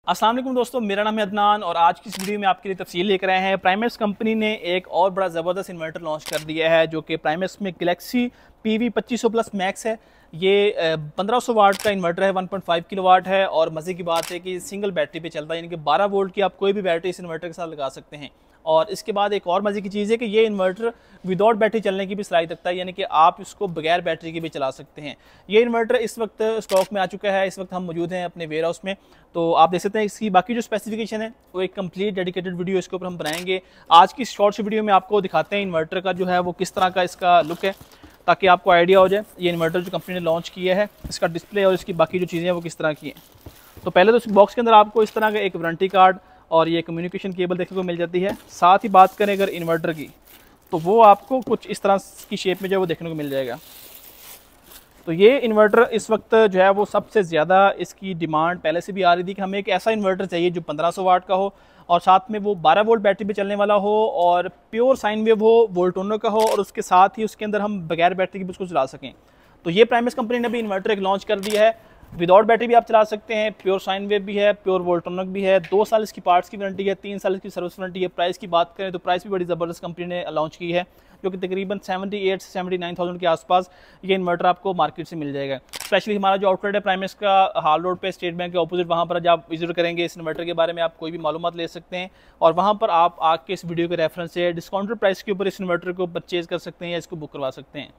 अस्सलाम वालेकुम दोस्तों, मेरा नाम है अदनान और आज की इस वीडियो में आपके लिए तफसील लेकर आए हैं। प्राइमेक्स कंपनी ने एक और बड़ा ज़बरदस्त इन्वर्टर लॉन्च कर दिया है जो कि प्राइमेक्स में गैलेक्सी PV 2500 प्लस मैक्स है। ये 1500 वाट का इन्वर्टर है, 1.5 किलोवाट है और मज़े की बात है कि सिंगल बैटरी पे चलता है, यानी कि 12 वोल्ट की आप कोई भी बैटरी इस इन्वर्टर के साथ लगा सकते हैं। और इसके बाद एक और मज़े की चीज़ है कि ये इन्वर्टर विदाउट बैटरी चलने की भी सलाहियत रखता है, यानी कि आप इसको बगैर बैटरी के भी चला सकते हैं। ये इन्वर्टर इस वक्त स्टॉक में आ चुका है, इस वक्त हम मौजूद हैं अपने वेयर हाउस में। तो आप देख सकते हैं इसकी बाकी जो स्पेसिफिकेशन है वो एक कंप्लीट डेडिकेटेड वीडियो इसके ऊपर हम बनाएंगे। आज की शॉर्ट सी वीडियो में आपको दिखाते हैं इन्वर्टर का जो है वो किस तरह का इसका लुक है, ताकि आपको आइडिया हो जाए ये इन्वर्टर जो कंपनी ने लॉन्च किया है, इसका डिस्प्ले और इसकी बाकी जो चीज़ें हैं वो किस तरह की हैं। तो पहले तो इस बॉक्स के अंदर आपको इस तरह का एक वारंटी कार्ड और ये कम्युनिकेशन केबल देखने को मिल जाती है। साथ ही बात करें अगर इन्वर्टर की, तो वो आपको कुछ इस तरह की शेप में जो है वो देखने को मिल जाएगा। तो ये इन्वर्टर इस वक्त जो है वो सबसे ज़्यादा इसकी डिमांड पहले से भी आ रही थी कि हमें एक ऐसा इन्वर्टर चाहिए जो 1500 वाट का हो और साथ में वो 12 वोल्ट बैटरी पे चलने वाला हो और प्योर साइन वेव हो, वोल्टोनो का हो और उसके साथ ही उसके अंदर हम बगैर बैटरी के भी उसको चला सकें। तो ये प्राइमेक्स कंपनी ने भी इन्वर्टर एक लॉन्च कर दिया है। विदाउट बैटरी भी आप चला सकते हैं, प्योर साइन वेव भी है, प्योर वोल्टोनिक भी है, 2 साल इसकी पार्ट्स की वारंटी है, 3 साल इसकी सर्विस वारंटी है। प्राइस की बात करें तो प्राइस भी बड़ी ज़बरदस्त कंपनी ने लॉन्च की है, जो कि तकरीबन 78 से 79,000 के आसपास ये इन्वर्टर आपको मार्केट से मिल जाएगा। स्पेशली हमारा जो आउटलेट है प्राइमेक्स का हाल रोड पे स्टेट बैंक के ऑपोजिट, वहाँ पर जब आप विजिट करेंगे इस इन्वर्टर के बारे में आप कोई भी मालूमात ले सकते हैं और वहाँ पर आप आके इस वीडियो के रेफरेंस से डिस्काउंटेड प्राइस के ऊपर इस इन्वर्टर को परचेज कर सकते हैं या इसको बुक करवा सकते हैं।